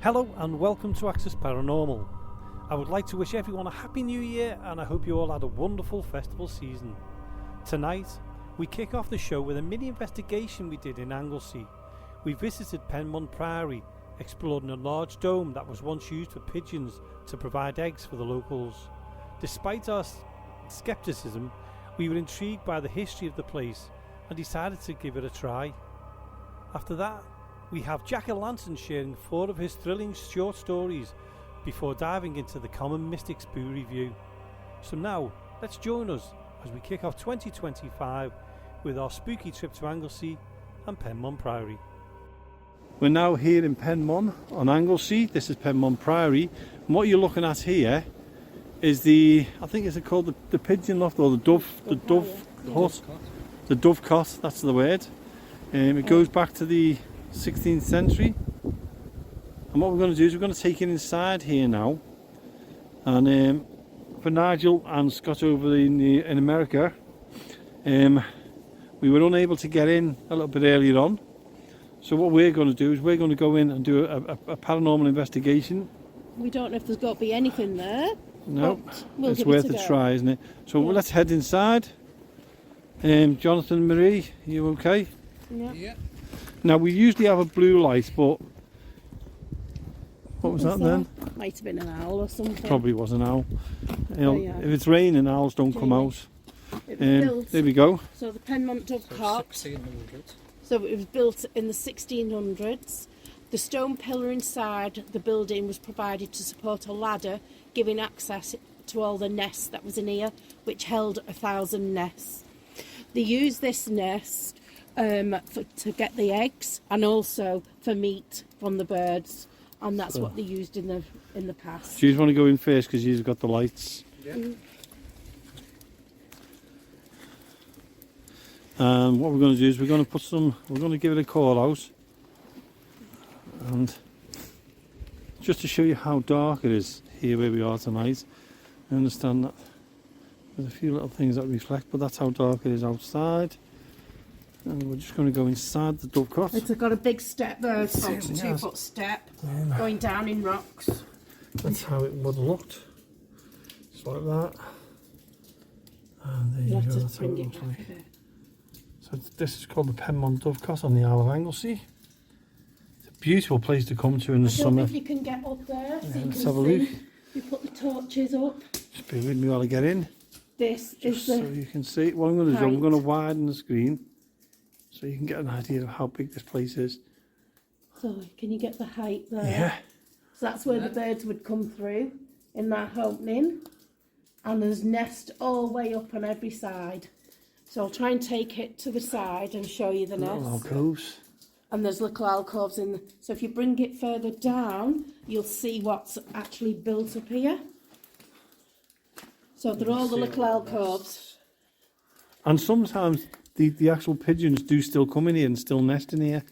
Hello and welcome to Access Paranormal. I would like to wish everyone a happy new year and I hope you all had a wonderful festival season. Tonight we kick off the show with a mini investigation we did in Anglesey. We visited Penmont Priory, exploring a large dome that was once used for pigeons to provide eggs for the locals. Despite our scepticism, we were intrigued by the history of the place and decided to give it a try. After that, we have Jack-o'-lantern sharing 4 of his thrilling short stories before diving into the Common Mystics Boo review. So now, let's join us as we kick off 2025 with our spooky trip to Anglesey and Penmont Priory. We're now here in Penmont on Anglesey. This is Penmont Priory. And what you're looking at here is I think it's called the pigeon loft or the dove hut. The dovecot, that's the word. It goes back to the 16th century, and what we're going to do is we're going to take it inside here now, and for Nigel and Scott over in America, we were unable to get in a little bit earlier on, so what we're going to do is we're going to go in and do a paranormal investigation. We don't know if there's got to be anything there. No, it's worth a try, isn't it? So let's head inside. Jonathan and Marie, are you okay? Yeah. Now we usually have a blue light, but what was that then? Might have been an owl or something. Probably was an owl. If it's raining, owls don't come out. There we go. So the Penmont Dovecot. So it was built in the 1600s. The stone pillar inside the building was provided to support a ladder, giving access to all the nests that was in here, which held 1,000 nests. They used this nest to get the eggs and also for meat from the birds, and that's what they used in the past. Do you want to go in first because you've got the lights? Yeah. And what we're going to do is we're going to give it a call out, and just to show you how dark it is here where we are tonight. I understand that there's a few little things that reflect, but that's how dark it is outside. And we're just going to go inside the dovecot. It's got a big step there, a 2-foot step going down in rocks. That's how it would have looked. Just like that. And there you go, that's how it looks like. So this is called the Penmont Dovecot on the Isle of Anglesey. It's a beautiful place to come to in the summer. If you can get up there, so you let's can have a look. You put the torches up. Just bear with me while I get in. This is so you can see. What I'm going to do, I'm going to widen the screen so you can get an idea of how big this place is. So can you get the height there? Yeah. So that's where the birds would come through in that opening, and there's nests all the way up on every side. So I'll try and take it to the side and show you the Little nests. alcoves. And there's little alcoves in. So if you bring it further down, you'll see what's actually built up here. So they're all the little alcoves. And sometimes the actual pigeons do still come in here and still nest in here.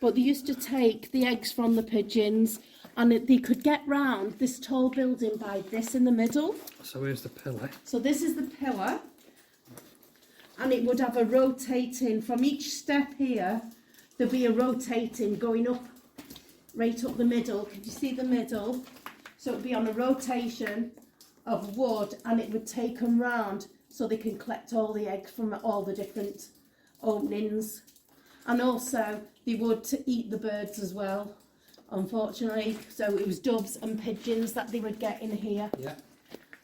But they used to take the eggs from the pigeons, and they could get round this tall building by this in the middle. So where's the pillar? So this is the pillar, and it would have a rotating, from each step here, there'd be a rotating going up, right up the middle. Can you see the middle? So it'd be on a rotation of wood, and it would take them round so they can collect all the eggs from all the different openings. And also they would eat the birds as well, unfortunately. So it was doves and pigeons that they would get in here. Yeah.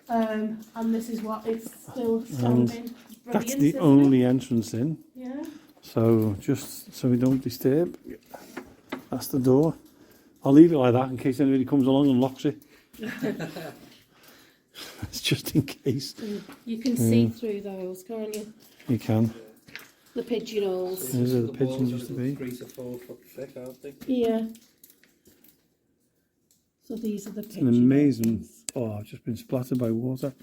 And this is what it's still standing. That's the only entrance in. Yeah. So just so we don't disturb, that's the door. I'll leave it like that in case anybody comes along and locks it. It's just in case. You can see through those, can't you? You can. The pigeonholes. Those are the pigeons used to be. 3 to 4 foot thick, aren't they? Yeah. So these are the It's pigeonholes. an amazing. Oh, I've just been splattered by water.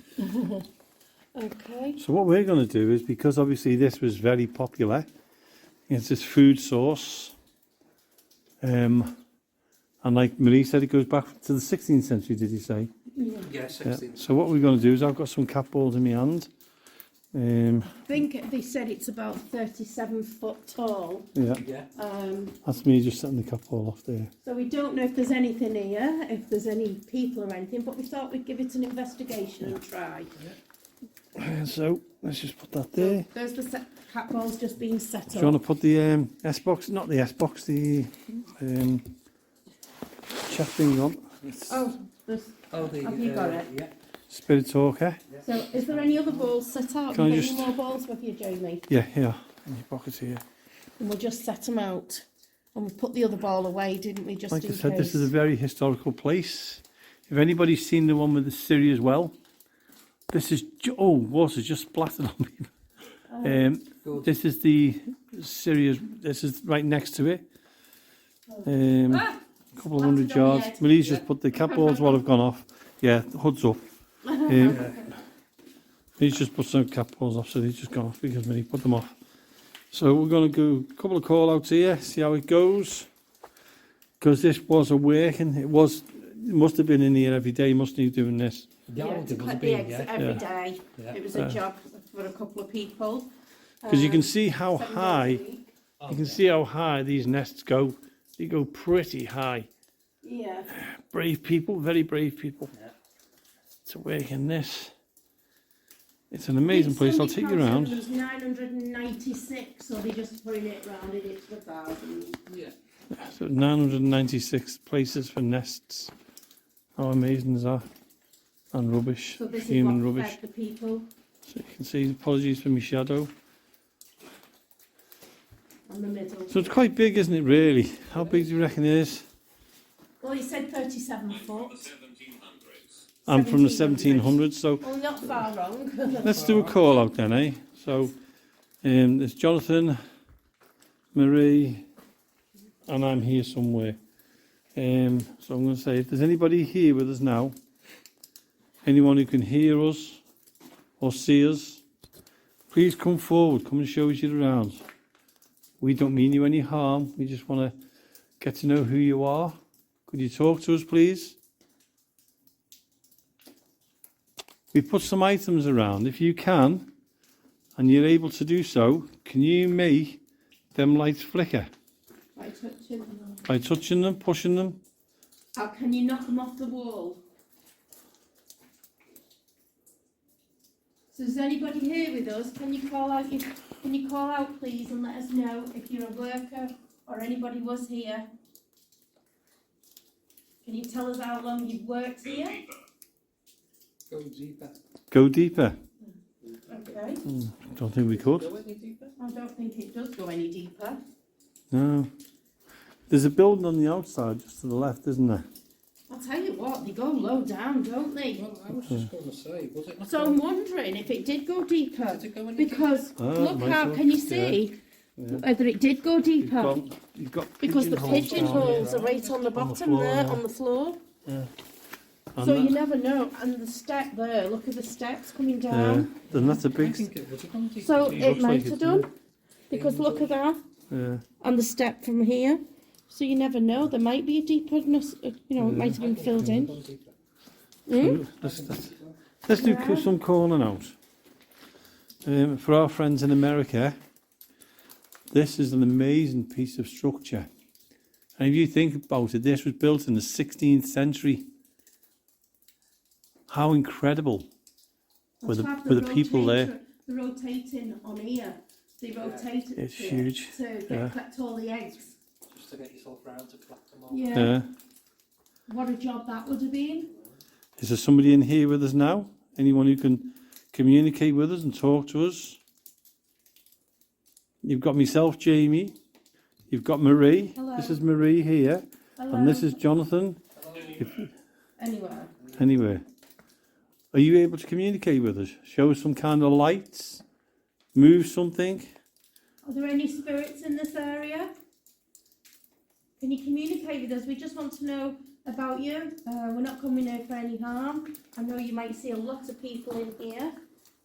Okay. So what we're going to do is, because obviously this was very popular, it's this food source. And like Marie said, it goes back to the 16th century, did you say? Yeah. 16th. Yeah. So what we're going to do is, I've got some cat balls in my hand, I think they said it's about 37 foot tall. Yeah, Yeah. that's me just setting the cap all off there. So we don't know if there's anything here, if there's any people or anything, but we thought we'd give it an investigation and try. So let's just put that there. There's the cat balls just being set Do you want up. to put the S-box, not the S-box, the chat thing on? Oh, there's, Oh, the, have you got it? Yeah. Spirit Talker. So is there any other balls set out? Can I Have you just- any more balls with you, Jamie? Yeah, here, in your pocket here. And we'll just set them out. And we put the other ball away, didn't we, just Like in I said, case? this is a very historical place. If anybody's seen the one with the Syria's well, this is, water's just splattered on me. Good. This is the Syria's, this is right next to it. A couple of hundred Splattered on yards. the edge. Marie's just put the cap balls what have gone off. Yeah, the hood's up. He's just put some cap balls off, so they've just gone off because Marie put them off. So we're going to do a couple of call outs here, see how it goes. Because this was a working, it must have been in here every day, mustn't he, doing this? Yeah, Yeah, to it was a collect the big, eggs yeah. every day. Yeah. It was a job for a couple of people. Because you can see how 7 days a high, week. you can see how high these nests go. They go pretty high. Yeah. Brave people, very brave people. Yeah. To work in this. It's an amazing place, I'll take you around. It was 996, so they just putting it round it into 1,000. Yeah. So 996 places for nests. How amazing is that? And rubbish, So this human is what rubbish. fed the people So you can see, apologies for my shadow. on the middle. So it's quite big, isn't it, really? How big do you reckon it is? Well, he said 37 foot. I'm from the 1700s. 1700s, so Well, not far wrong. let's do a call out then, eh? So there's Jonathan, Marie, and I'm here somewhere. So I'm going to say, if there's anybody here with us now, anyone who can hear us or see us, please come forward, come and show us you around. We don't mean you any harm, we just want to get to know who you are. Could you talk to us, please? We put some items around. If you can, and you're able to do so, can you make them lights flicker? By touching them. By touching them, pushing them? How can you knock them off the wall? So is anybody here with us? Can you call out? Can you call out, please, and let us know if you're a worker or anybody was here? Can you tell us how long you've worked here? Go deeper. Go deeper. Okay. Don't think we could. Go any deeper? I don't think it does go any deeper. No. There's a building on the outside, just to the left, isn't there? I'll tell you what, they go low down, don't they? Well, I was just going to say, was it not So I'm wondering if it did go deeper. Did it go any Because look might how, have, can you yeah. see Yeah. whether it did go deeper? You've got Because the pigeonholes down pigeonholes here. are right on the bottom floor, there, yeah. on the floor. Yeah. And So that- you never know. And the step there, look at the steps coming down. then that's a I big... think it was a gone deeper. So It it looks might like have it's done. Because look at that. Yeah. And the step from here. So you never know. There might be a deeperness, it might have been filled in. Hmm? Let's do some calling out. For our friends in America, this is an amazing piece of structure. And if you think about it, this was built in the 16th century. How incredible were the people there. The rotating on here. They rotated It's it huge. to Yeah. collect all the eggs. Just to get yourself round to collect them all. Yeah. Yeah. What a job that would have been. Is there somebody in here with us now? Anyone who can communicate with us and talk to us? You've got myself, Jamie. You've got Marie. Hello. This is Marie here. Hello. And this is Jonathan. Anywhere. Anyway, are you able to communicate with us? Show us some kind of lights? Move something? Are there any spirits in this area? Can you communicate with us? We just want to know about you. We're not coming here for any harm. I know you might see a lot of people in here,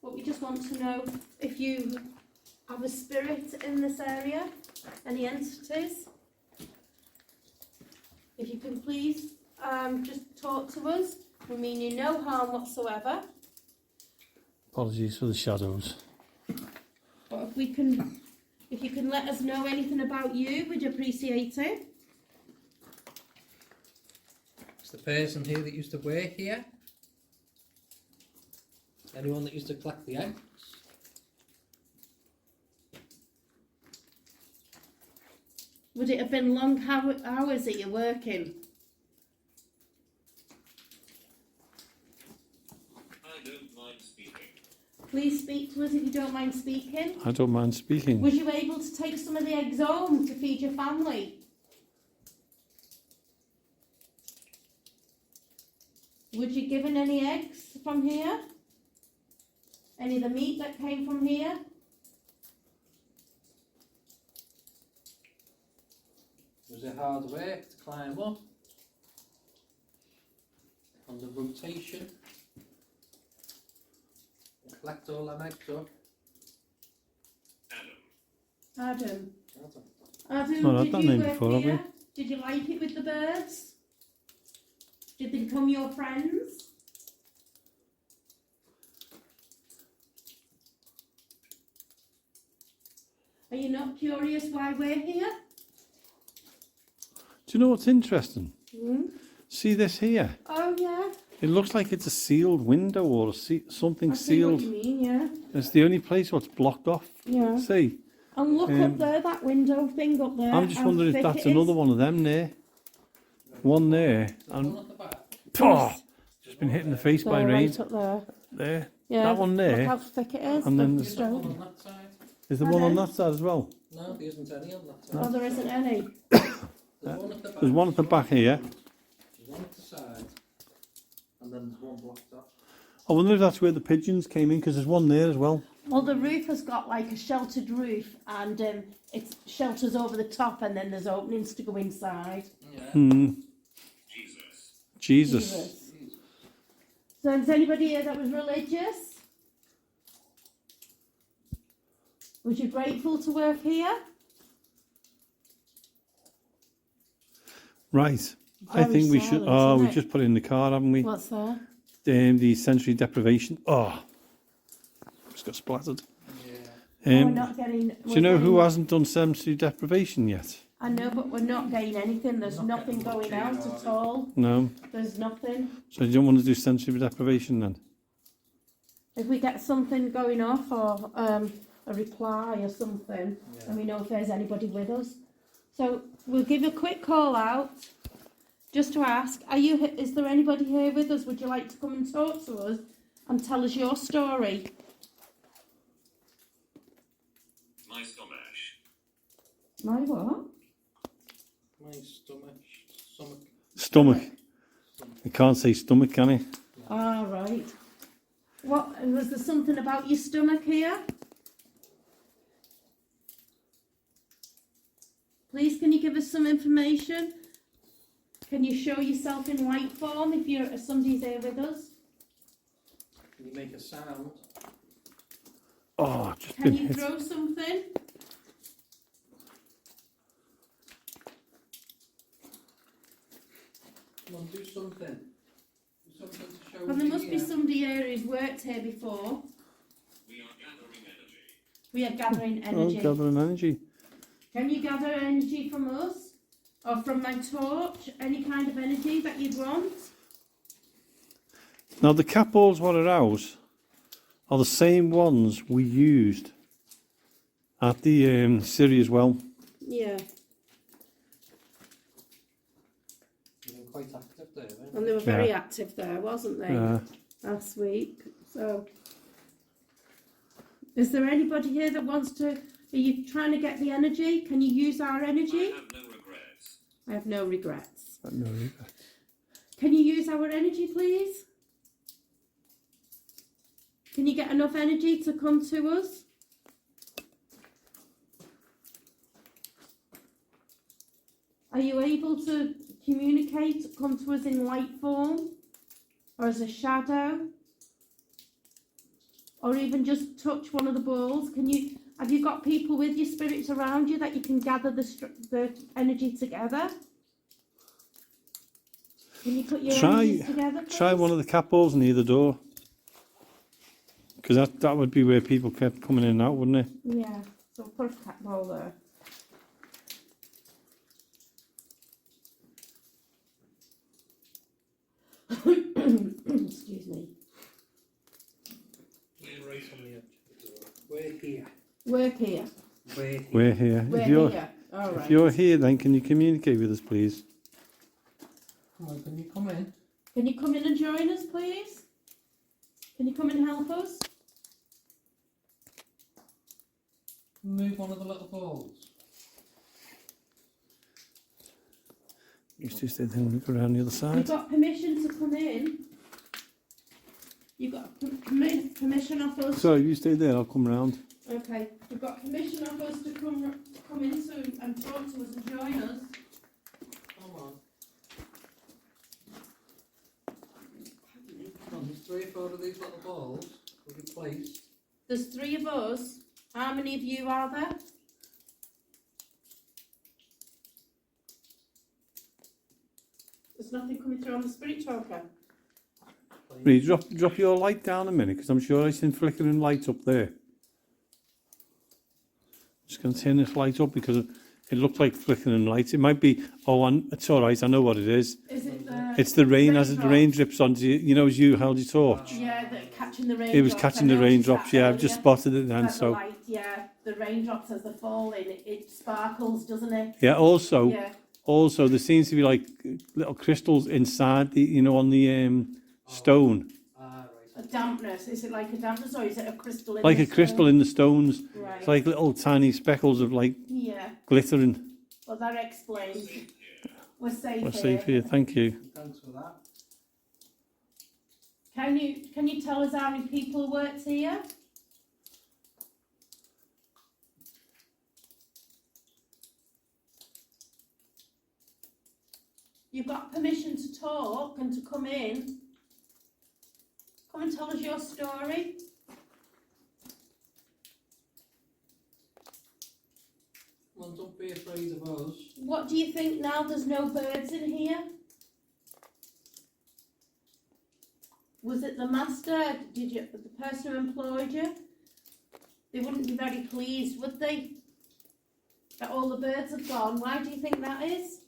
but we just want to know if you have a spirit in this area, any entities. If you can please just talk to us. We mean you no harm whatsoever. Apologies for the shadows. But if you can let us know anything about you, we'd appreciate it. It's the person here that used to work here. Anyone that used to collect the eggs. Would it have been long hours that you're working? I don't mind speaking. Please speak to us if you don't mind speaking. I don't mind speaking. Was you able to take some of the eggs home to feed your family? Would you given any eggs from here? Any of the meat that came from here? Was it hard work to climb up? On the rotation? And collect all them eggs up? Adam. Adam, Well, I've did done you that work before, haven't here? Did you like it with the birds? Did they become your friends? Are you not curious why we're here? Do you know what's interesting? Hmm? See this here? Oh yeah. It looks like it's a sealed window or something I see what sealed. you mean, yeah. It's the only place what's blocked off. Yeah. See? And look up there, that window thing up there. I'm just how wondering if thick that's it is. another one of them there. One there. One And at the back? just been hit in the face by There, rain. right up there. There. Yeah. That one there. Look how thick it is. And then the Is there one stone. on that side? Is there one on Pardon? that side as well? No, there isn't any on that side. Oh, there isn't any. There's one at the back. There's one at the back here. There's one at the side. And then there's one blocked off. I wonder if that's where the pigeons came in, because there's one there as well. Well, the roof has got like a sheltered roof, and it shelters over the top, and then there's openings to go inside. Yeah. Hmm. Jesus. Jesus. So, is anybody here that was religious? Was you grateful to work here? Right. I Very think we should. silent, Oh, isn't we it? just put it in the car, haven't we? What's that? The sensory deprivation. Oh, just got splattered. Yeah. We're not getting. Do you know who hasn't done sensory deprivation yet? I know, but we're not getting anything. There's Not nothing getting much going out here, at are all. No. There's nothing. So you don't want to do sensory deprivation then? If we get something going off or a reply or something, Yeah. then we know if there's anybody with us. So we'll give a quick call out just to ask, is there anybody here with us? Would you like to come and talk to us and tell us your story? My stomach. My what? My stomach. Stomach. You can't say stomach, can you? Ah, right. What, was there something about your stomach here? Please, can you give us some information? Can you show yourself in light form if somebody's here with us? Can you make a sound? Oh, I've just Can been you hit. throw something? Come on, do something. Do something to show Well, there must be here. somebody here who's worked here before. We are gathering energy. We are gathering Oh, energy. gathering energy. Can you gather energy from us? Or from my torch? Any kind of energy that you'd want? Now the cat balls what are out are the same ones we used at the City as well. Yeah. You've been quite active there, haven't And they were very active there, wasn't they? Last week. So, is there anybody here that wants to? Are you trying to get the energy? Can you use our energy? I have no regrets. I have no regrets. No. Can you use our energy, please? Can you get enough energy to come to us? Are you able to communicate, come to us in light form? Or as a shadow? Or even just touch one of the balls? Have you got people with you, spirits around you, that you can gather the energy together? Can you put your energies together, please? Try one of the cat balls near the door. Because that would be where people kept coming in and out, wouldn't it? Yeah. So we'll put a cat ball there. Excuse me. We're right on the edge of the door. We're here. Work here. We're here. We're here. We're If you're here. All right. if you're here, then can you communicate with us, please? Come on, can you come in? Can you come in and join us, please? Can you come and help us? Move one of the little balls. You two stay there and go around the other You've side. got permission to come in. You've got permission off us. So you stay there, I'll come round. Okay. You've got permission off us to come into and talk to us and join us. Come on. Come on, there's 3 or 4 of these little balls. Will be placed. There's 3 of us. How many of you are there? There's nothing coming through on the spirit talker. Will you drop your light down a minute, because I'm sure I seen flickering lights up there. Just going to turn this light up because it looked like flickering lights. It might be, it's all right, I know what it is. Is it the... It's the rain, as the raindrops? rain drips onto you, you know, as you held your torch. Yeah, catching the raindrops. It was catching the raindrops, yeah, I've just spotted it then, The so. light, yeah, the raindrops as they're falling, it sparkles, doesn't it? Yeah, also, Yeah. there seems to be like little crystals inside the, you know, on the stone. Ah, A right. dampness, is it like a dampness or is it a crystal in Like the a crystal stone? in the stones. Right. It's like little tiny speckles of like Yeah, glittering. well that explains. We're safe We're here. safe here, thank you. Thanks for that. Can you tell us how many people worked here? You've got permission to talk and to come in. Come and tell us your story. Come on, don't be afraid of us. What do you think now there's no birds in here? Was it the master? The person who employed you? They wouldn't be very pleased, would they? That all the birds have gone. Why do you think that is?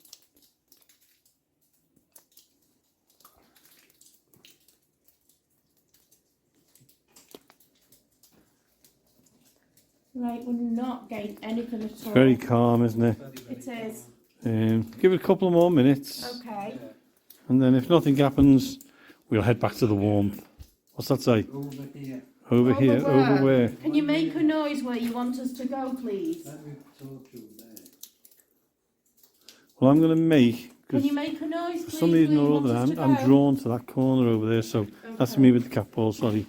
Right, we're not getting anything at all. Very calm, isn't it? Very, very It is. Give it a couple of more minutes, Okay. Yeah. and then if nothing happens, we'll head back to the warmth. What's that say? Over here. Over here, over where? Can you make a noise where you want us to go, please? Let me talk to you there. Well, I'm going to make, Can you because make a noise, please? for some reason where you or want other, us to I'm go? drawn to that corner over there, so that's Okay. me with the cat ball, sorry.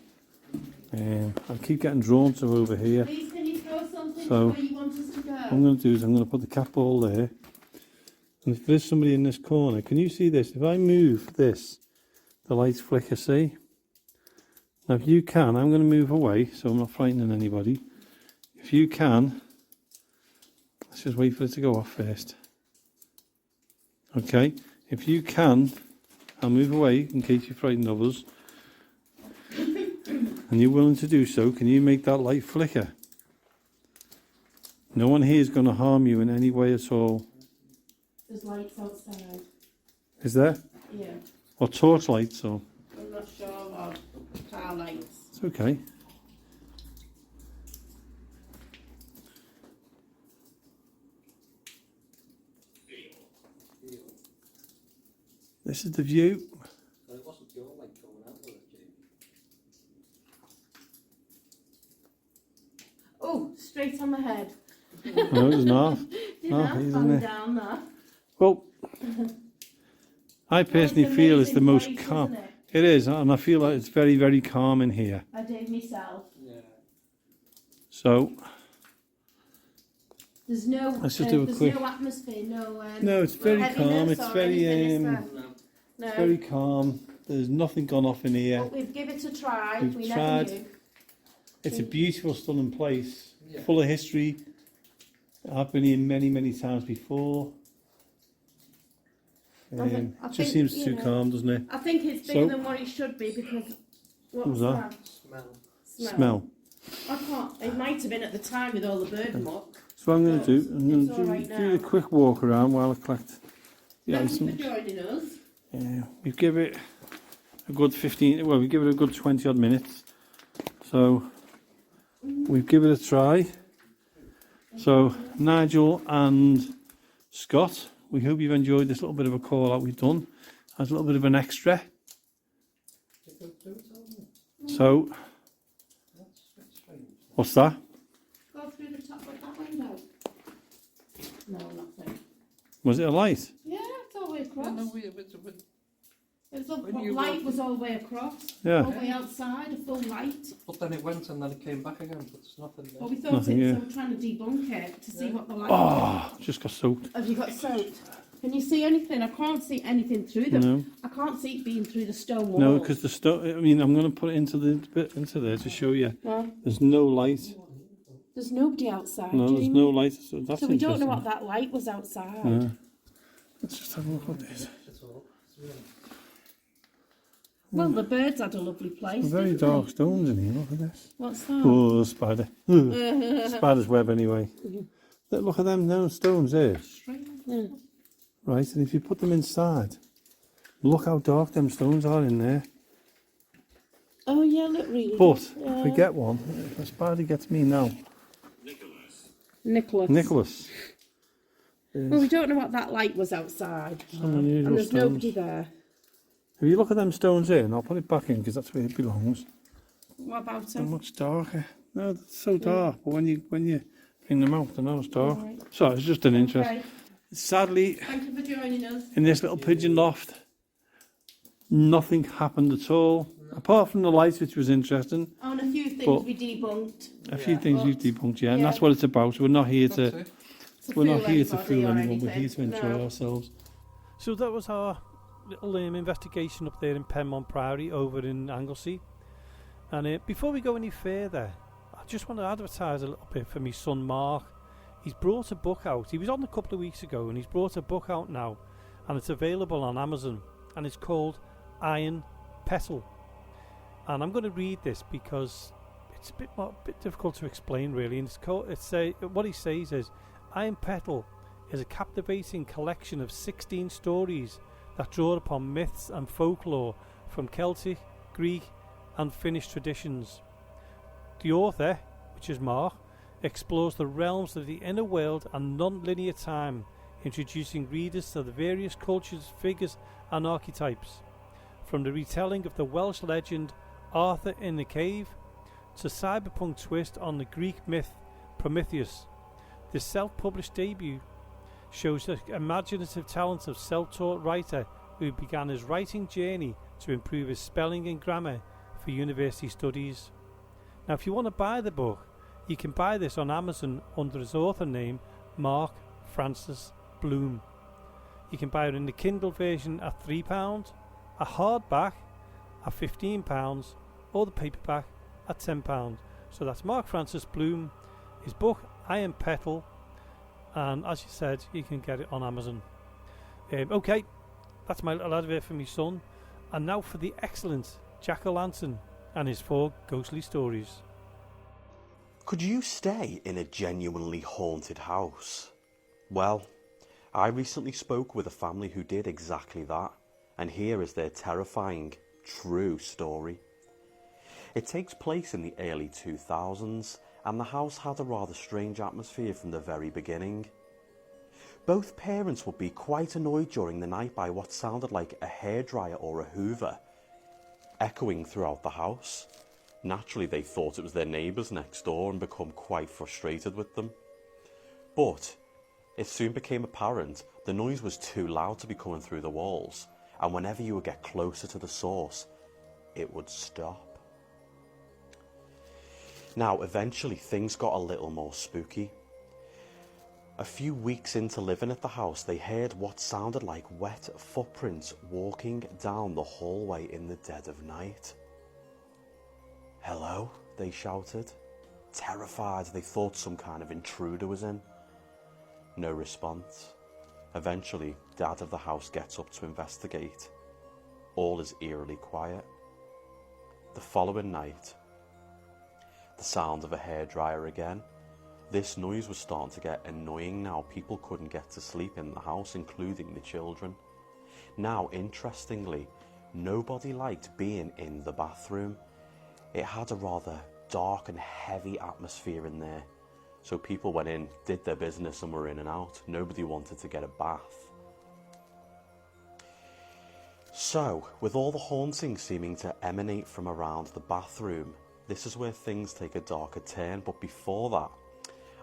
I keep getting drawn to over here. Please, can you throw something So, where you want us to What I'm go? going to do is I'm going to put the cat ball there. And if there's somebody in this corner, can you see this? If I move this, the lights flicker, see? Now if you can, I'm going to move away so I'm not frightening anybody. If you can, let's just wait for it to go off first. Okay, if you can, I'll move away in case you're frightened of us. And you're willing to do so, can you make that light flicker? No one here is going to harm you in any way at all. There's lights outside. Is there? Yeah, Or torch lights or? I'm not sure of car lights. It's okay. This is the view. So it wasn't your light going out, was it, Jamie? Oh, straight on the head. No, it's not. Did No, that? it isn't Bang it? down there. Well, I personally Well, feel it's the amazing most place, calm. isn't it? It is, and I feel like it's very, very calm in here. I did myself. Yeah. So, There's no, Let's just do a there's quick- no atmosphere, no. no, it's very heaviness calm. It's or very, anything, is there? No. No. it's very calm. There's nothing gone off in here. But we've given it a try. We've we tried. never knew. It's a beautiful, stunning place, Yeah. full of history. I've been here many, many times before. I It think, just seems you too know, calm, doesn't it? I think it's bigger So- than what it should be because What what's was that? that? Smell. Smell. I can't. It might have been at the time with all the bird muck. So what I'm going to do, I'm going It's to all right do a now. quick walk around while I collect the Thank you for items. joining us. Yeah, we give it a good 15, well, we give it a good 20 odd minutes. So we give it a try. So Nigel and Scott, we hope you've enjoyed this little bit of a call out we've done as a little bit of an extra. So, what's that? Go through the top of that window. No, nothing. Was it a light? Yeah, it's all the way across. No, It's all, when you light walk- was all the way across. Yeah. All the way outside, a full light. but then it went and then it came back again, but there's nothing there. Well, we thought Nothing, it, yeah. so we're trying to debunk it to see what the light was. Oh, just got soaked. Have you got soaked? Can you see anything? I can't see anything through them. No. I can't see it being through the stone wall. No, because the stuff, I mean, I'm going to put it into the bit into there to show you. Well, There's no light. there's nobody outside. No, do there's you no mean? light. So that's So we don't know interesting. what that light was outside. Yeah. Let's just have a look at this. It's all. It's really- Well, the birds had a lovely place. Very didn't dark they? stones in here. Look at this. What's that? Oh, spider. Spider's web, anyway. Look at them no stones there. Yeah. Right, and if you put them inside, look how dark them stones are in there. Oh yeah, look really. But yeah. if we get one, if a spider gets me now, Nicholas. Nicholas. Well, we don't know what that light was outside, Some unusual and there's stones. nobody there. If you look at them stones here, and I'll put it back in because that's where it belongs. What about They're him? much darker. No, that's so dark. But when you bring them out, they're not as dark. Alright. So it's just an interest. Okay. Sadly, Thank you for joining us. in this little pigeon loft, nothing happened at all, apart from the lights, which was interesting. On a few things But- we debunked. A few Yeah. things But- we've debunked, yeah, and yeah. that's what it's about. We're not here That's to it. To we're not fool here to anybody fool or anyone. We're here anything. to enjoy No. ourselves. So that was our little investigation up there in Penmont Priory over in Anglesey. And before we go any further, I just want to advertise a little bit for my son Mark. He's brought a book out. He was on a couple of weeks ago, and he's brought a book out now, and it's available on Amazon, and it's called Iron Petal. And I'm going to read this because it's a bit difficult to explain, really. And what he says is, Iron Petal is a captivating collection of 16 stories that draw upon myths and folklore from Celtic, Greek, and Finnish traditions. The author, which is Mark, explores the realms of the inner world and non-linear time, introducing readers to the various cultures, figures, and archetypes. From the retelling of the Welsh legend Arthur in the Cave to cyberpunk twist on the Greek myth Prometheus. This self-published debut shows the imaginative talent of self-taught writer who began his writing journey to improve his spelling and grammar for university studies. Now, if you want to buy the book, you can buy this on Amazon under his author name, Mark Francis Bloom. You can buy it in the Kindle version at £3, a hardback at £15, or the paperback at £10. So that's Mark Francis Bloom, his book Iron Petal, and as you said, you can get it on Amazon. Okay, that's my little advert for my son. And now for the excellent Jack-o'-lantern and his 4 ghostly stories. Could you stay in a genuinely haunted house? Well, I recently spoke with a family who did exactly that, and here is their terrifying, true story. It takes place in the early 2000s, and the house had a rather strange atmosphere from the very beginning. Both parents would be quite annoyed during the night by what sounded like a hairdryer or a hoover, echoing throughout the house. Naturally, they thought it was their neighbours next door and become quite frustrated with them. But it soon became apparent the noise was too loud to be coming through the walls, and whenever you would get closer to the source, it would stop. Now, eventually, things got a little more spooky. A few weeks into living at the house, they heard what sounded like wet footprints walking down the hallway in the dead of night. "Hello," they shouted. Terrified, they thought some kind of intruder was in. No response. Eventually, Dad of the house gets up to investigate. All is eerily quiet. The following night, the sound of a hairdryer again. This noise was starting to get annoying now. People couldn't get to sleep in the house, including the children. Now, interestingly, nobody liked being in the bathroom. It had a rather dark and heavy atmosphere in there. So people went in, did their business and were in and out. Nobody wanted to get a bath. So, with all the hauntings seeming to emanate from around the bathroom, this is where things take a darker turn. But before that,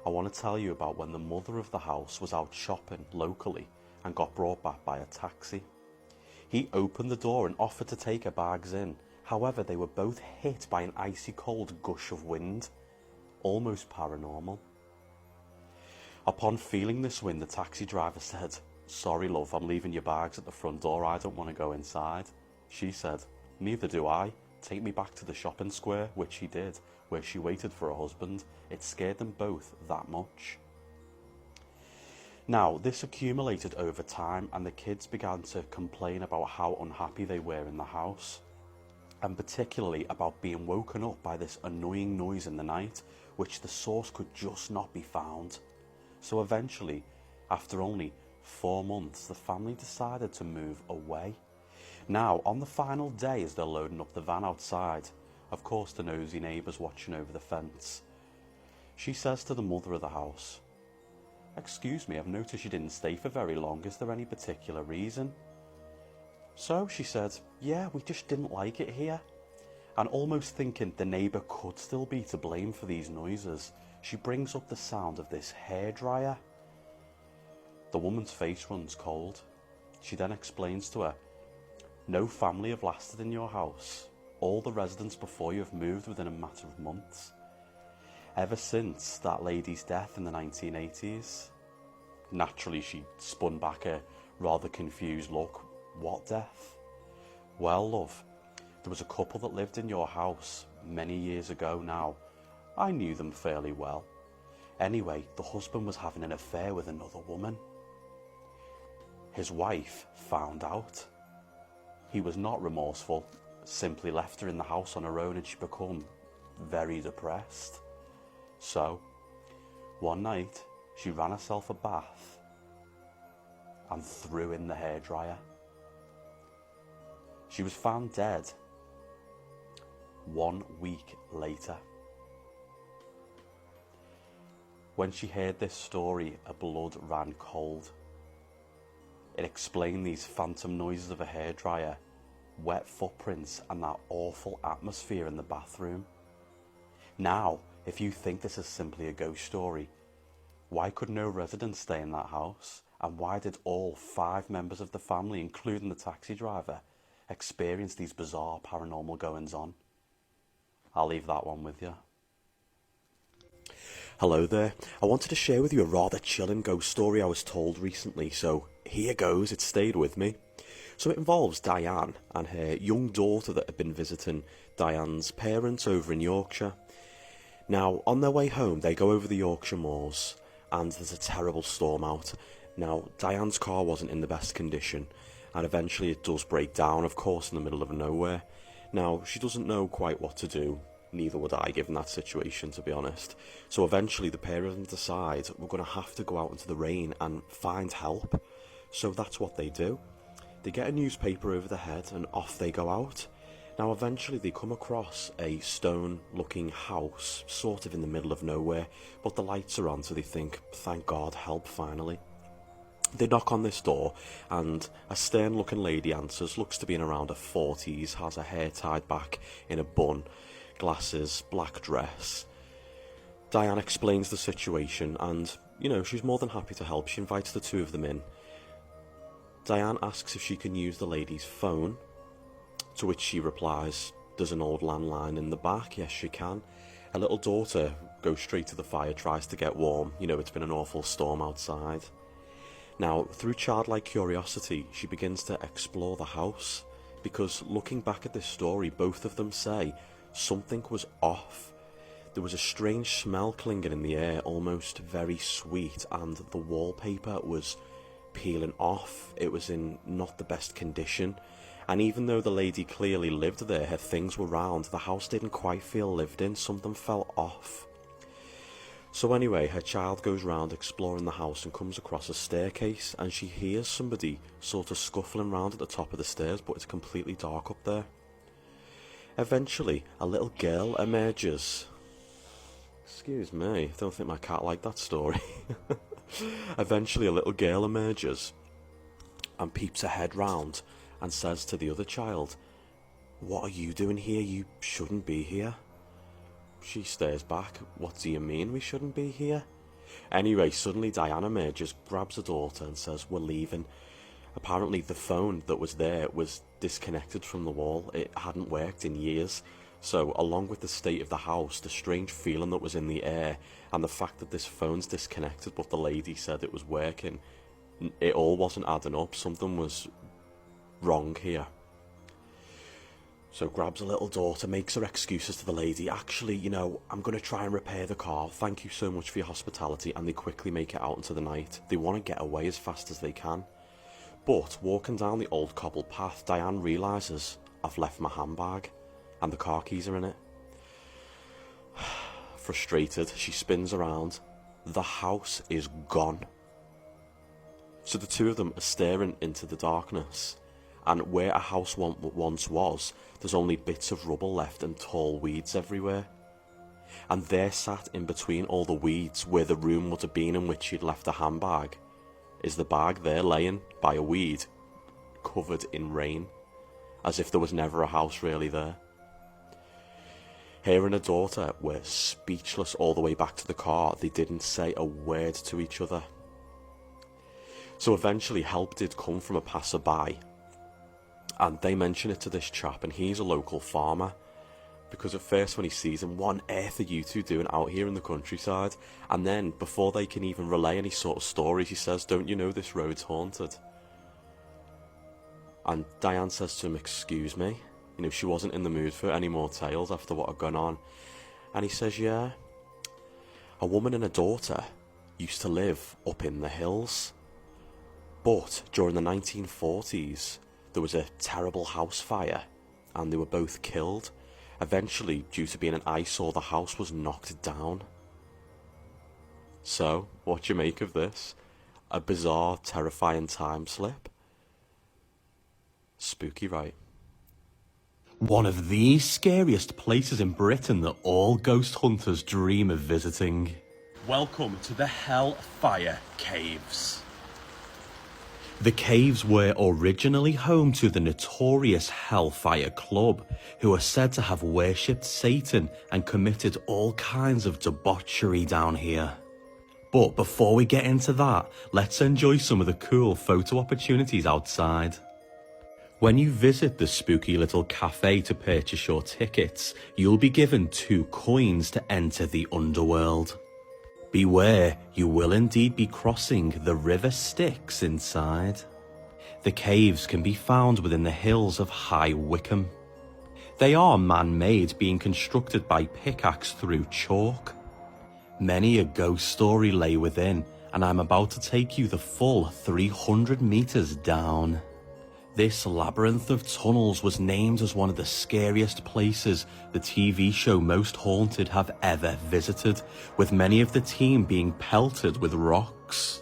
I want to tell you about when the mother of the house was out shopping locally and got brought back by a taxi. He opened the door and offered to take her bags in. However, they were both hit by an icy cold gush of wind, almost paranormal. Upon feeling this wind, the taxi driver said, "Sorry love, I'm leaving your bags at the front door, I don't want to go inside." She said, "Neither do I. Take me back to the shopping square," which he did, where she waited for her husband. It scared them both that much. Now, this accumulated over time, and the kids began to complain about how unhappy they were in the house, and particularly about being woken up by this annoying noise in the night, which the source could just not be found. So eventually, after only 4 months, the family decided to move away. Now, on the final day, as they're loading up the van outside, of course the nosy neighbour's watching over the fence. She says to the mother of the house, "Excuse me, I've noticed you didn't stay for very long. Is there any particular reason?" So she said, "Yeah, we just didn't like it here." And almost thinking the neighbour could still be to blame for these noises, she brings up the sound of this hairdryer. The woman's face runs cold. She then explains to her, "No family have lasted in your house. All the residents before you have moved within a matter of months. Ever since that lady's death in the 1980s. Naturally, she spun back a rather confused look. "What death?" "Well, love, there was a couple that lived in your house many years ago now. I knew them fairly well. Anyway, the husband was having an affair with another woman. His wife found out. He was not remorseful, simply left her in the house on her own, and she became very depressed. So, one night, she ran herself a bath and threw in the hairdryer. She was found dead 1 week later." When she heard this story, her blood ran cold. It explained these phantom noises of a hairdryer, wet footprints, and that awful atmosphere in the bathroom. Now, if you think this is simply a ghost story, why could no residents stay in that house? And why did all 5 members of the family, including the taxi driver, experience these bizarre paranormal goings-on? I'll leave that one with you. Hello there. I wanted to share with you a rather chilling ghost story I was told recently, so here goes, it stayed with me. So it involves Diane and her young daughter that had been visiting Diane's parents over in Yorkshire. Now, on their way home, they go over the Yorkshire moors, and there's a terrible storm out. Now, Diane's car wasn't in the best condition, and eventually it does break down, of course, in the middle of nowhere. Now, she doesn't know quite what to do. Neither would I, given that situation, to be honest. So eventually the pair of them decide we're going to have to go out into the rain and find help. So that's what they do. They get a newspaper over their head and off they go out. Now eventually they come across a stone-looking house, sort of in the middle of nowhere, but the lights are on, so they think, thank God, help finally. They knock on this door, and a stern-looking lady answers, looks to be in around her 40s, has her hair tied back in a bun, glasses, black dress. Diane explains the situation and, she's more than happy to help. She invites the 2 of them in. Diane asks if she can use the lady's phone, to which she replies, "There's an old landline in the back." Yes, she can. Her little daughter goes straight to the fire, tries to get warm. It's been an awful storm outside. Now, through childlike curiosity, she begins to explore the house, because looking back at this story, both of them say something was off. There was a strange smell clinging in the air, almost very sweet, and the wallpaper was peeling off. It was in not the best condition, And even though the lady clearly lived there, her things were round, the house didn't quite feel lived in, something felt off. So anyway, her child goes round exploring the house and comes across a staircase, and she hears somebody sort of scuffling round at the top of the stairs, but it's completely dark up there. Eventually, a little girl emerges. Excuse me, I don't think my cat liked that story. Eventually, a little girl emerges and peeps her head round and says to the other child, "What are you doing here? You shouldn't be here." She stares back. "What do you mean we shouldn't be here?" Anyway, suddenly Diane emerges, grabs her daughter and says, "We're leaving." Apparently the phone that was there was disconnected from the wall. It hadn't worked in years. So along with the state of the house, the strange feeling that was in the air, and the fact that this phone's disconnected but the lady said it was working, it all wasn't adding up. Something was wrong here. So grabs a little daughter, makes her excuses to the lady. "Actually, I'm going to try and repair the car. Thank you so much for your hospitality." And they quickly make it out into the night. They want to get away as fast as they can. But walking down the old cobbled path, Diane realises, "I've left my handbag and the car keys are in it." Frustrated, she spins around. The house is gone. So the two of them are staring into the darkness. And where a house once was, there's only bits of rubble left and tall weeds everywhere. And there sat in between all the weeds, where the room would have been in which she'd left a handbag, is the bag there laying by a weed, covered in rain, as if there was never a house really there. Her and her daughter were speechless all the way back to the car. They didn't say a word to each other. So eventually help did come from a passerby, and they mention it to this chap, and he's a local farmer. Because at first when he sees him, "What on earth are you two doing out here in the countryside?" And then, before they can even relay any sort of stories, he says, "Don't you know this road's haunted?" And Diane says to him, "Excuse me?" She wasn't in the mood for any more tales after what had gone on. And he says, "Yeah, a woman and a daughter used to live up in the hills. But during the 1940s, there was a terrible house fire, and they were both killed. Eventually, due to being an eyesore, the house was knocked down." So, what do you make of this? A bizarre, terrifying time slip? Spooky, right? One of the scariest places in Britain that all ghost hunters dream of visiting. Welcome to the Hellfire Caves. The caves were originally home to the notorious Hellfire Club, who are said to have worshipped Satan and committed all kinds of debauchery down here. But before we get into that, let's enjoy some of the cool photo opportunities outside. When you visit the spooky little cafe to purchase your tickets, you'll be given 2 coins to enter the underworld. Beware, you will indeed be crossing the River Styx inside. The caves can be found within the hills of High Wycombe. They are man-made, being constructed by pickaxe through chalk. Many a ghost story lay within, and I'm about to take you the full 300 meters down. This labyrinth of tunnels was named as one of the scariest places the TV show Most Haunted have ever visited, with many of the team being pelted with rocks.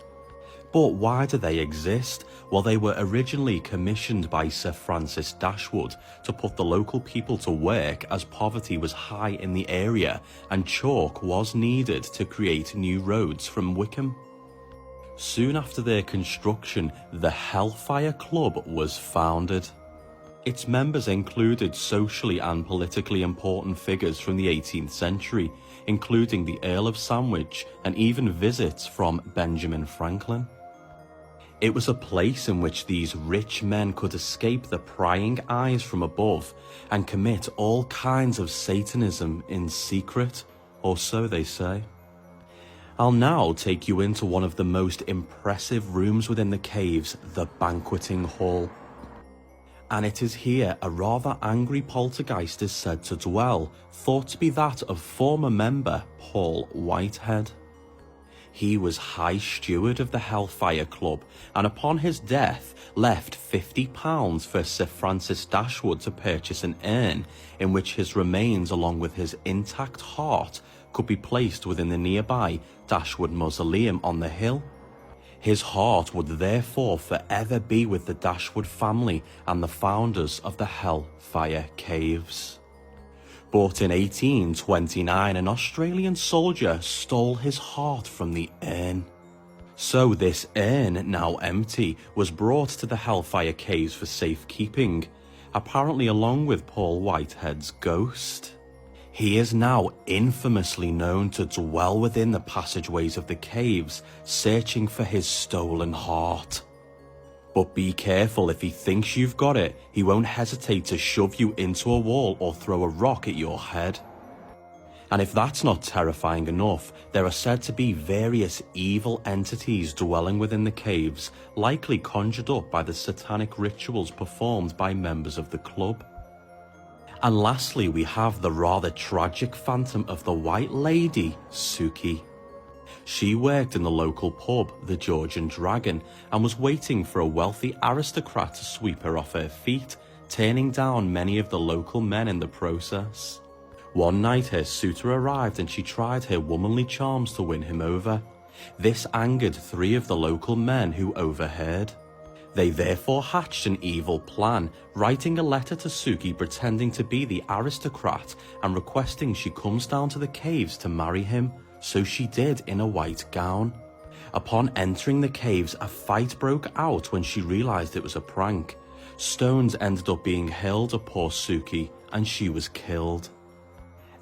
But why do they exist? Well, they were originally commissioned by Sir Francis Dashwood to put the local people to work, as poverty was high in the area and chalk was needed to create new roads from Wycombe. Soon after their construction, the Hellfire Club was founded. Its members included socially and politically important figures from the 18th century, including the Earl of Sandwich and even visits from Benjamin Franklin. It was a place in which these rich men could escape the prying eyes from above and commit all kinds of Satanism in secret, or so they say. I'll now take you into one of the most impressive rooms within the caves, the banqueting hall. And it is here a rather angry poltergeist is said to dwell, thought to be that of former member Paul Whitehead. he was High Steward of the Hellfire Club, and upon his death left £50 for Sir Francis Dashwood to purchase an urn in which his remains, along with his intact heart, could be placed within the nearby Dashwood Mausoleum on the hill. His heart would therefore forever be with the Dashwood family and the founders of the Hellfire Caves. But in 1829, an Australian soldier stole his heart from the urn. So this urn, now empty, was brought to the Hellfire Caves for safekeeping, apparently along with Paul Whitehead's ghost. He is now infamously known to dwell within the passageways of the caves, searching for his stolen heart. But be careful, if he thinks you've got it, he won't hesitate to shove you into a wall or throw a rock at your head. And if that's not terrifying enough, there are said to be various evil entities dwelling within the caves, likely conjured up by the satanic rituals performed by members of the club. And lastly, we have the rather tragic phantom of the White Lady, Suki. She worked in the local pub, the Georgian Dragon, and was waiting for a wealthy aristocrat to sweep her off her feet, turning down many of the local men in the process. One night her suitor arrived and she tried her womanly charms to win him over. This angered 3 of the local men who overheard. They therefore hatched an evil plan, writing a letter to Suki pretending to be the aristocrat and requesting she comes down to the caves to marry him. So she did, in a white gown. Upon entering the caves, a fight broke out when she realised it was a prank. Stones ended up being hurled at poor Suki and she was killed.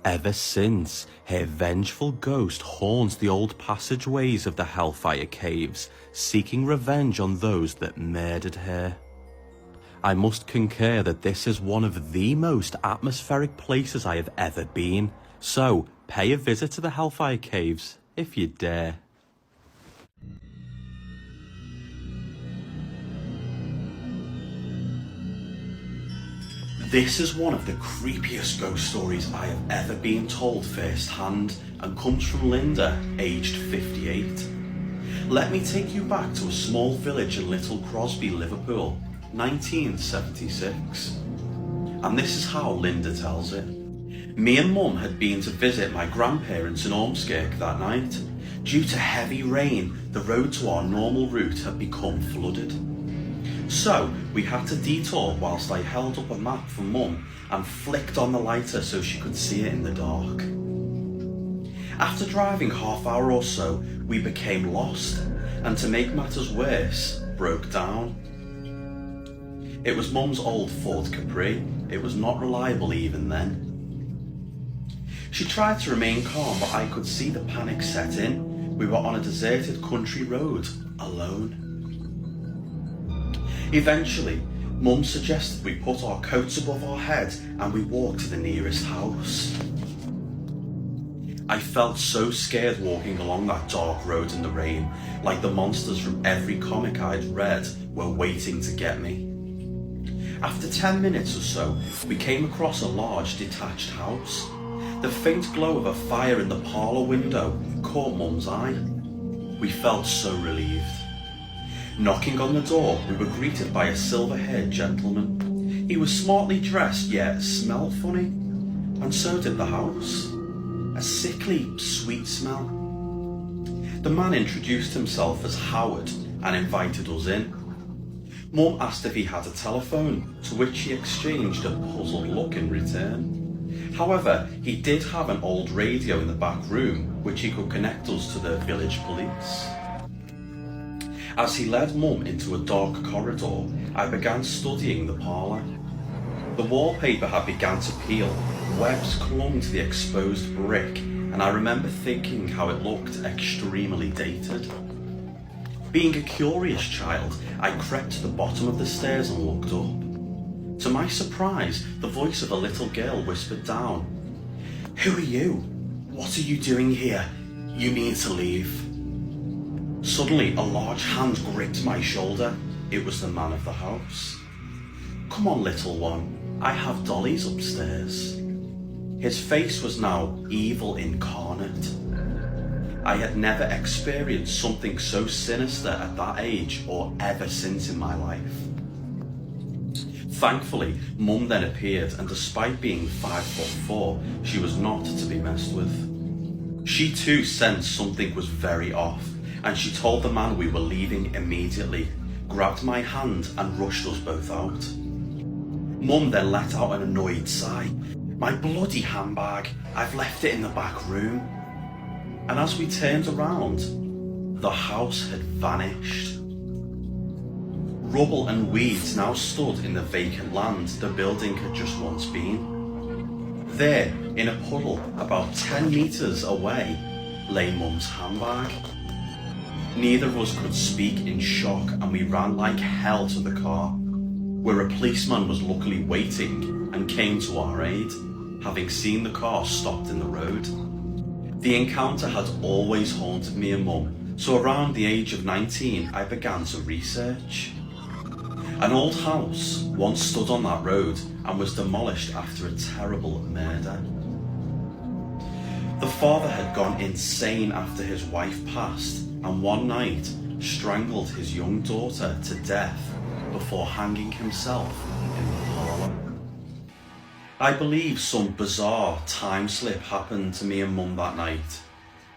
Ever since, her vengeful ghost haunts the old passageways of the Hellfire Caves, seeking revenge on those that murdered her. I must concur that this is one of the most atmospheric places I have ever been, so pay a visit to the Hellfire Caves if you dare. This is one of the creepiest ghost stories I have ever been told firsthand, and comes from Linda, aged 58. Let me take you back to a small village in Little Crosby, Liverpool, 1976. And this is how Linda tells it. Me and Mum had been to visit my grandparents in Ormskirk that night. Due to heavy rain, the road to our normal route had become flooded. So we had to detour whilst I held up a map for Mum and flicked on the lighter so she could see it in the dark. After driving half hour or so, we became lost, and to make matters worse, broke down. It was Mum's old Ford Capri. It was not reliable even then. She tried to remain calm, but I could see the panic set in. We were on a deserted country road, alone. Eventually, Mum suggested we put our coats above our heads and we walked to the nearest house. I felt so scared walking along that dark road in the rain, like the monsters from every comic I'd read were waiting to get me. After 10 minutes or so, we came across a large detached house. The faint glow of a fire in the parlour window caught Mum's eye. We felt so relieved. Knocking on the door, we were greeted by a silver-haired gentleman. He was smartly dressed, yet smelled funny. And so did the house. A sickly, sweet smell. The man introduced himself as Howard and invited us in. Mum asked if he had a telephone, to which he exchanged a puzzled look in return. However, he did have an old radio in the back room, which he could connect us to the village police. As he led Mum into a dark corridor, I began studying the parlour. The wallpaper had begun to peel, webs clung to the exposed brick, and I remember thinking how it looked extremely dated. Being a curious child, I crept to the bottom of the stairs and looked up. To my surprise, the voice of a little girl whispered down, "Who are you? What are you doing here? You need to leave." Suddenly, a large hand gripped my shoulder. It was the man of the house. "Come on, little one, I have dollies upstairs." His face was now evil incarnate. I had never experienced something so sinister at that age or ever since in my life. Thankfully, Mum then appeared, and despite being 5'4", she was not to be messed with. She too sensed something was very off, and she told the man we were leaving immediately, grabbed my hand and rushed us both out. Mum then let out an annoyed sigh. "My bloody handbag, I've left it in the back room." And as we turned around, the house had vanished. Rubble and weeds now stood in the vacant land the building had just once been. There, in a puddle about 10 metres away, lay Mum's handbag. Neither of us could speak in shock, and we ran like hell to the car, where a policeman was luckily waiting and came to our aid, having seen the car stopped in the road. The encounter had always haunted me and Mum, so around the age of 19 I began to research. An old house once stood on that road and was demolished after a terrible murder. The father had gone insane after his wife passed, and one night strangled his young daughter to death before hanging himself in the parlour. I believe some bizarre time slip happened to me and Mum that night,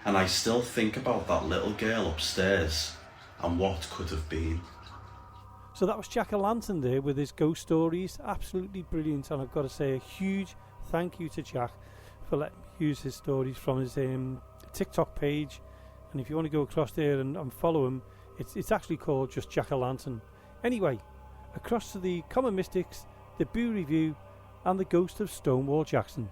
and I still think about that little girl upstairs and what could have been. So that was Jack-o'-lantern there with his ghost stories. Absolutely brilliant, and I've got to say a huge thank you to Jack for letting me use his stories from his TikTok page. And if you want to go across there and follow him, it's actually called just Jack-o'-lantern. Anyway, across to the Common Mystics, the Boo Review, and the Ghost of Stonewall Jackson.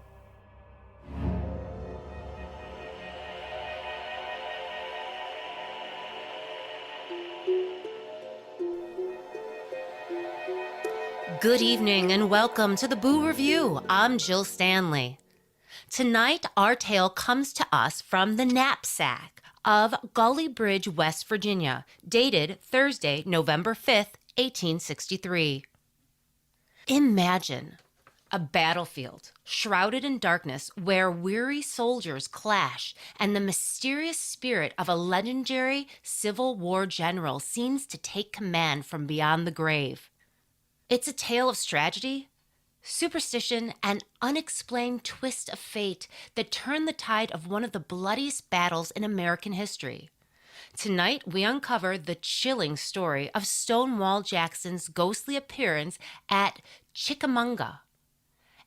Good evening and welcome to the Boo Review. I'm Jill Stanley. Tonight, our tale comes to us from the knapsack of Gully Bridge, West Virginia, dated Thursday, November 5th, 1863. Imagine a battlefield shrouded in darkness where weary soldiers clash and the mysterious spirit of a legendary Civil War general seems to take command from beyond the grave. It's a tale of tragedy, superstition, and unexplained twist of fate that turn the tide of one of the bloodiest battles in American history. Tonight, we uncover the chilling story of Stonewall Jackson's ghostly appearance at Chickamauga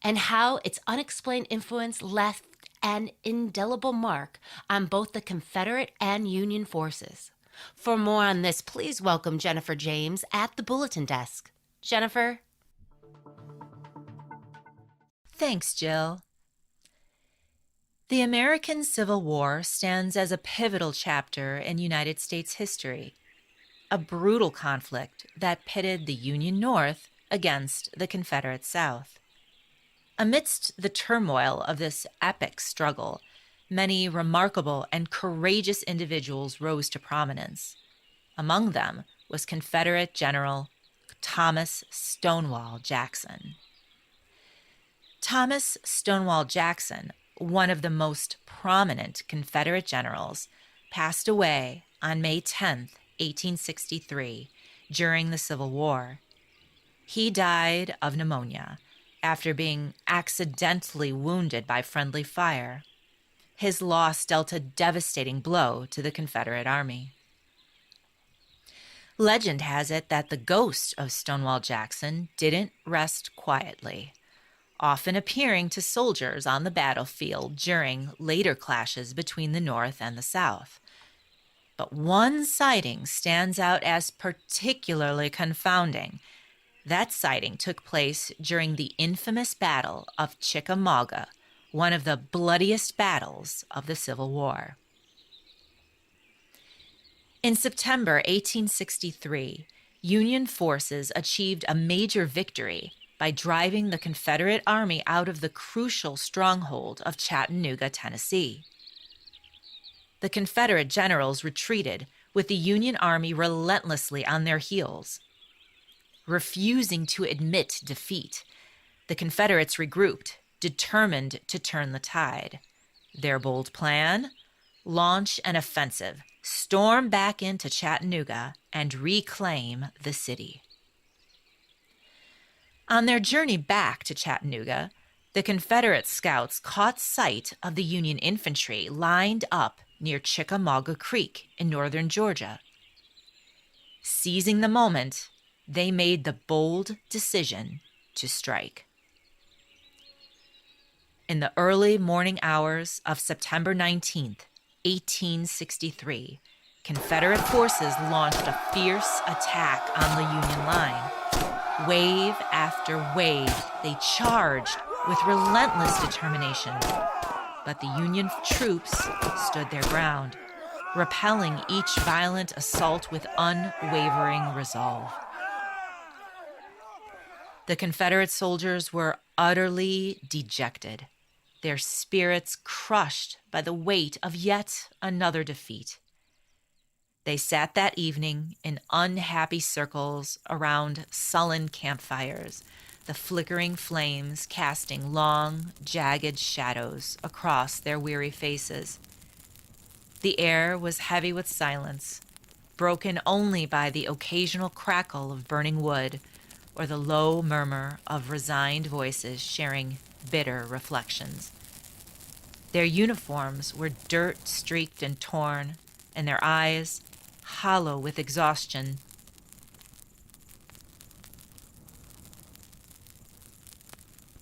and how its unexplained influence left an indelible mark on both the Confederate and Union forces. For more on this, please welcome Jennifer James at the Bulletin Desk. Jennifer? Thanks, Jill. The American Civil War stands as a pivotal chapter in United States history, a brutal conflict that pitted the Union North against the Confederate South. Amidst the turmoil of this epic struggle, many remarkable and courageous individuals rose to prominence. Among them was Confederate General Thomas Stonewall Jackson. Thomas Stonewall Jackson, one of the most prominent Confederate generals, passed away on May 10, 1863, during the Civil War. He died of pneumonia after being accidentally wounded by friendly fire. His loss dealt a devastating blow to the Confederate Army. Legend has it that the ghost of Stonewall Jackson didn't rest quietly, often appearing to soldiers on the battlefield during later clashes between the North and the South. But one sighting stands out as particularly confounding. That sighting took place during the infamous Battle of Chickamauga, one of the bloodiest battles of the Civil War. In September 1863, Union forces achieved a major victory by driving the Confederate Army out of the crucial stronghold of Chattanooga, Tennessee. The Confederate generals retreated, with the Union Army relentlessly on their heels. Refusing to admit defeat, the Confederates regrouped, determined to turn the tide. Their bold plan? launch an offensive, storm back into Chattanooga, and reclaim the city. On their journey back to Chattanooga, the Confederate scouts caught sight of the Union infantry lined up near Chickamauga Creek in northern Georgia. Seizing the moment, they made the bold decision to strike. In the early morning hours of September 19th, 1863, Confederate forces launched a fierce attack on the Union line. Wave after wave, they charged with relentless determination. But the Union troops stood their ground, repelling each violent assault with unwavering resolve. The Confederate soldiers were utterly dejected, their spirits crushed by the weight of yet another defeat. They sat that evening in unhappy circles around sullen campfires, the flickering flames casting long, jagged shadows across their weary faces. The air was heavy with silence, broken only by the occasional crackle of burning wood or the low murmur of resigned voices sharing bitter reflections. Their uniforms were dirt-streaked and torn, and their eyes, hollow with exhaustion.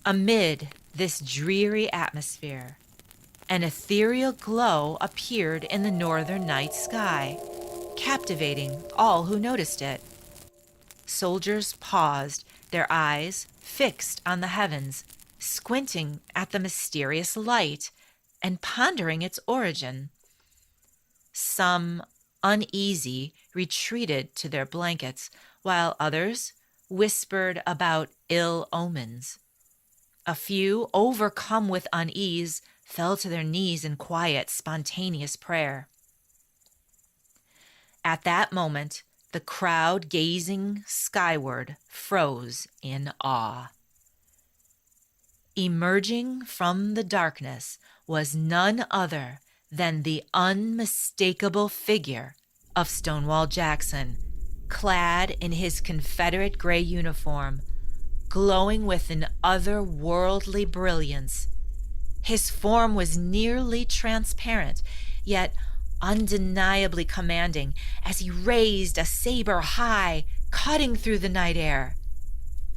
Amid this dreary atmosphere, an ethereal glow appeared in the northern night sky, captivating all who noticed it. Soldiers paused, their eyes fixed on the heavens, squinting at the mysterious light and pondering its origin. Some, uneasy, retreated to their blankets, while others whispered about ill omens. A few, overcome with unease, fell to their knees in quiet, spontaneous prayer. At that moment, the crowd gazing skyward froze in awe. Emerging from the darkness was none other than the unmistakable figure of Stonewall Jackson, clad in his Confederate gray uniform, glowing with an otherworldly brilliance. His form was nearly transparent, yet undeniably commanding as he raised a saber high, cutting through the night air.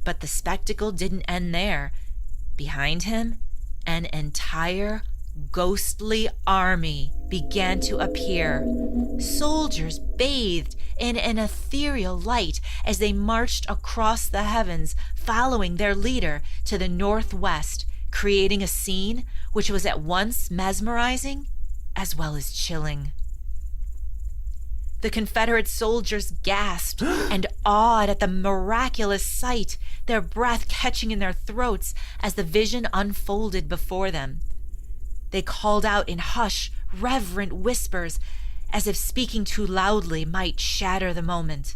But the spectacle didn't end there. Behind him, an entire ghostly army began to appear. Soldiers bathed in an ethereal light as they marched across the heavens, following their leader to the northwest, creating a scene which was at once mesmerizing as well as chilling. The Confederate soldiers gasped and awed at the miraculous sight, their breath catching in their throats as the vision unfolded before them. They called out in hushed, reverent whispers, as if speaking too loudly might shatter the moment.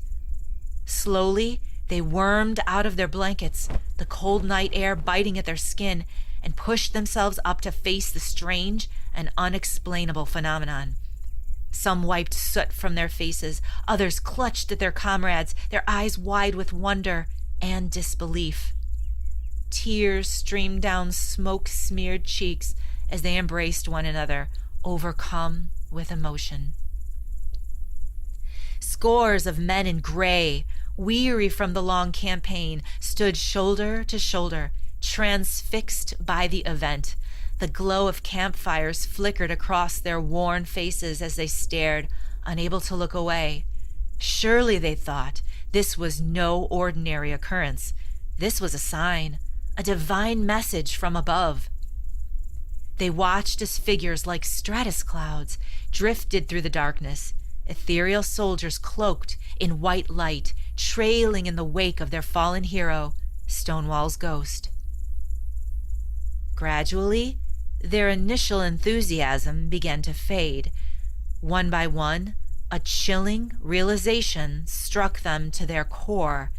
Slowly, they wormed out of their blankets, the cold night air biting at their skin, and pushed themselves up to face the strange and unexplainable phenomenon. Some wiped soot from their faces, others clutched at their comrades, their eyes wide with wonder and disbelief. Tears streamed down smoke-smeared cheeks as they embraced one another, overcome with emotion. Scores of men in gray, weary from the long campaign, stood shoulder to shoulder, transfixed by the event. The glow of campfires flickered across their worn faces as they stared, unable to look away. Surely, they thought, this was no ordinary occurrence. This was a sign, a divine message from above. They watched as figures like stratus clouds drifted through the darkness, ethereal soldiers cloaked in white light, trailing in the wake of their fallen hero, Stonewall's ghost. Gradually, their initial enthusiasm began to fade. One by one, a chilling realization struck them to their core.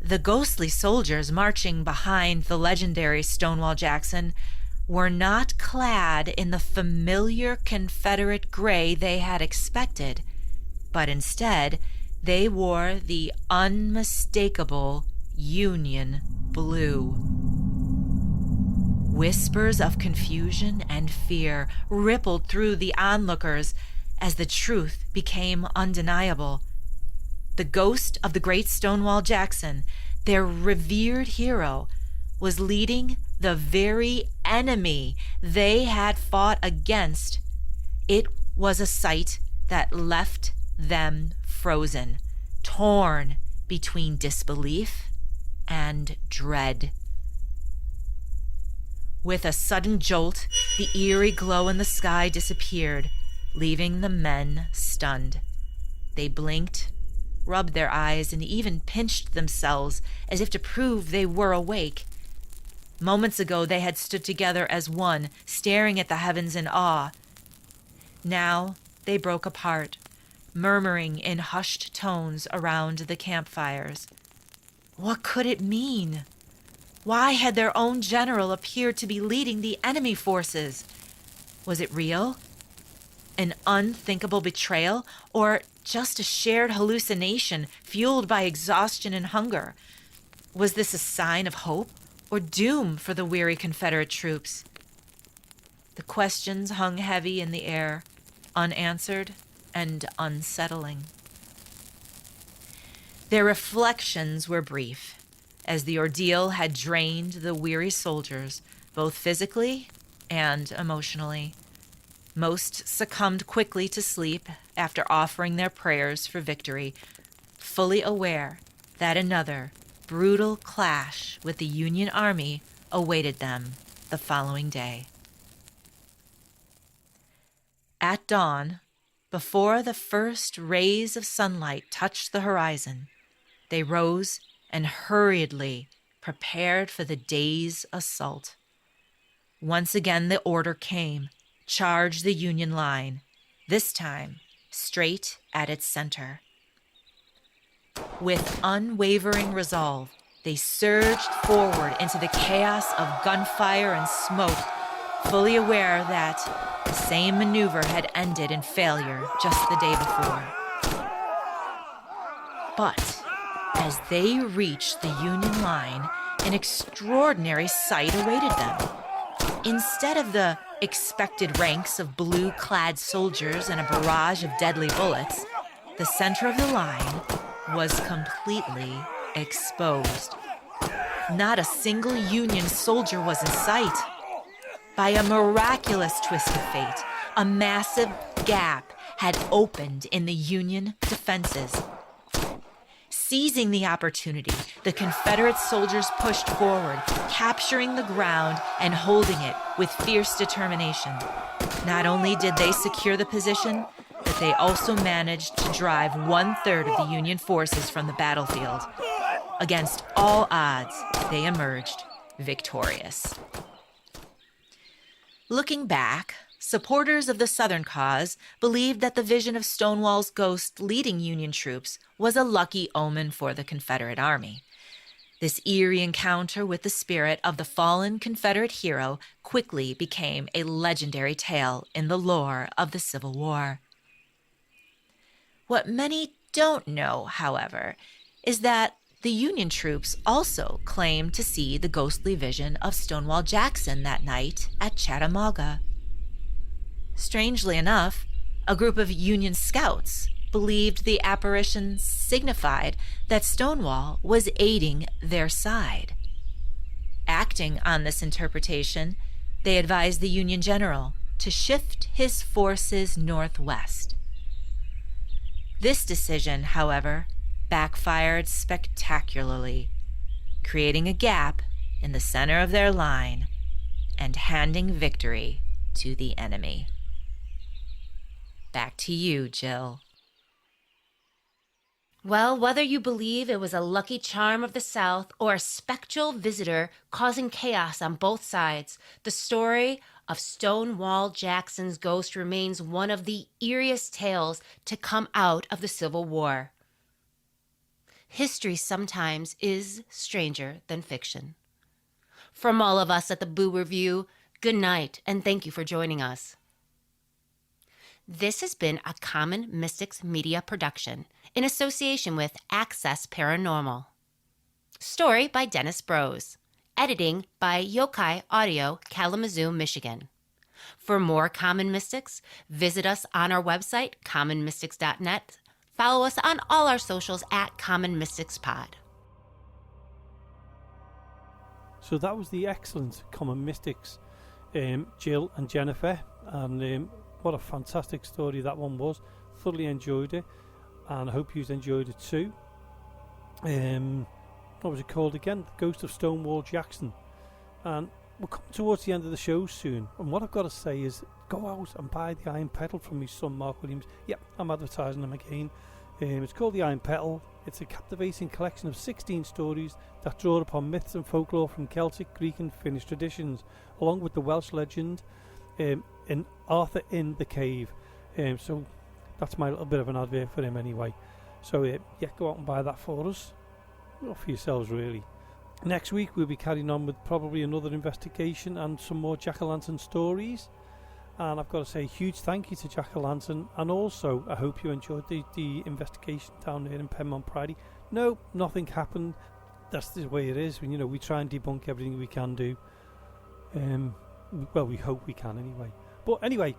The ghostly soldiers marching behind the legendary Stonewall Jackson were not clad in the familiar Confederate gray they had expected, but instead they wore the unmistakable Union blue. Whispers of confusion and fear rippled through the onlookers as the truth became undeniable. The ghost of the great Stonewall Jackson, their revered hero, was leading the very enemy they had fought against. It was a sight that left them frozen, torn between disbelief and dread. With a sudden jolt, the eerie glow in the sky disappeared, leaving the men stunned. They blinked, rubbed their eyes, and even pinched themselves as if to prove they were awake. Moments ago, they had stood together as one, staring at the heavens in awe. Now they broke apart, murmuring in hushed tones around the campfires. What could it mean? Why had their own general appeared to be leading the enemy forces? Was it real? An unthinkable betrayal, or just a shared hallucination fueled by exhaustion and hunger? Was this a sign of hope or doom for the weary Confederate troops? The questions hung heavy in the air, unanswered and unsettling. Their reflections were brief, as the ordeal had drained the weary soldiers, both physically and emotionally. Most succumbed quickly to sleep after offering their prayers for victory, fully aware that another brutal clash with the Union Army awaited them the following day. At dawn, before the first rays of sunlight touched the horizon, they rose and hurriedly prepared for the day's assault. Once again the order came: charge the Union line, this time straight at its center. With unwavering resolve, they surged forward into the chaos of gunfire and smoke, fully aware that the same maneuver had ended in failure just the day before. But as they reached the Union line, an extraordinary sight awaited them. Instead of the expected ranks of blue-clad soldiers and a barrage of deadly bullets, the center of the line was completely exposed. Not a single Union soldier was in sight. By a miraculous twist of fate, a massive gap had opened in the Union defenses. Seizing the opportunity, the Confederate soldiers pushed forward, capturing the ground and holding it with fierce determination. Not only did they secure the position, but they also managed to drive 1/3 of the Union forces from the battlefield. Against all odds, they emerged victorious. Looking back, supporters of the Southern cause believed that the vision of Stonewall's ghost leading Union troops was a lucky omen for the Confederate Army. This eerie encounter with the spirit of the fallen Confederate hero quickly became a legendary tale in the lore of the Civil War. What many don't know, however, is that the Union troops also claimed to see the ghostly vision of Stonewall Jackson that night at Chattanooga. Strangely enough, a group of Union scouts believed the apparition signified that Stonewall was aiding their side. Acting on this interpretation, they advised the Union general to shift his forces northwest. This decision, however, backfired spectacularly, creating a gap in the center of their line and handing victory to the enemy. Back to you, Jill. Well, whether you believe it was a lucky charm of the South or a spectral visitor causing chaos on both sides, the story of Stonewall Jackson's ghost remains one of the eeriest tales to come out of the Civil War. History sometimes is stranger than fiction. From all of us at the Boo Review, Good night, and thank you for joining us. This has been a Common Mystics Media production in association with Access Paranormal. Story by Dennis Brose. Editing by Yokai Audio, Kalamazoo, Michigan. For more Common Mystics, visit us on our website, commonmystics.net. Follow us on all our socials at Common Mystics Pod. So that was the excellent Common Mystics, Jill and Jennifer, and what a fantastic story that one was. Thoroughly enjoyed it, and I hope you enjoyed it too. What was it called again? The Ghost of Stonewall Jackson. And we're coming towards the end of the show soon, and what I've got to say is go out and buy the Iron Petal from my son Mark Williams. Yep, I'm advertising them again. It's called the Iron Petal. It's a captivating collection of 16 stories that draw upon myths and folklore from Celtic, Greek and Finnish traditions, along with the Welsh legend in Arthur in the Cave. So that's my little bit of an advert for him anyway. So yeah, go out and buy that for us, or for yourselves really. Next week we'll be carrying on with probably another investigation and some more jack-o'-lantern stories. And I've got to say a huge thank you to Jack-o'-lantern, and also I hope you enjoyed the investigation down there in Penmont Prairie. No, nothing happened. That's the way it is. When, we try and debunk everything we can do. Well, we hope we can anyway. But anyway,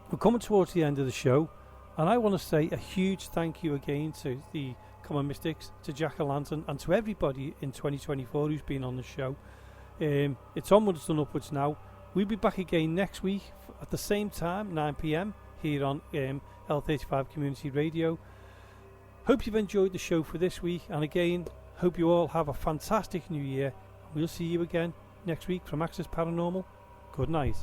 we're coming towards the end of the show, and I want to say a huge thank you again to the Common Mystics, to Jack-o'-lantern, and to everybody in 2024 who's been on the show. It's onwards and upwards now. We'll be back again next week at the same time, 9 p.m, here on L35 Community Radio. Hope you've enjoyed the show for this week, and again, hope you all have a fantastic new year. We'll see you again next week from Access Paranormal. Good night.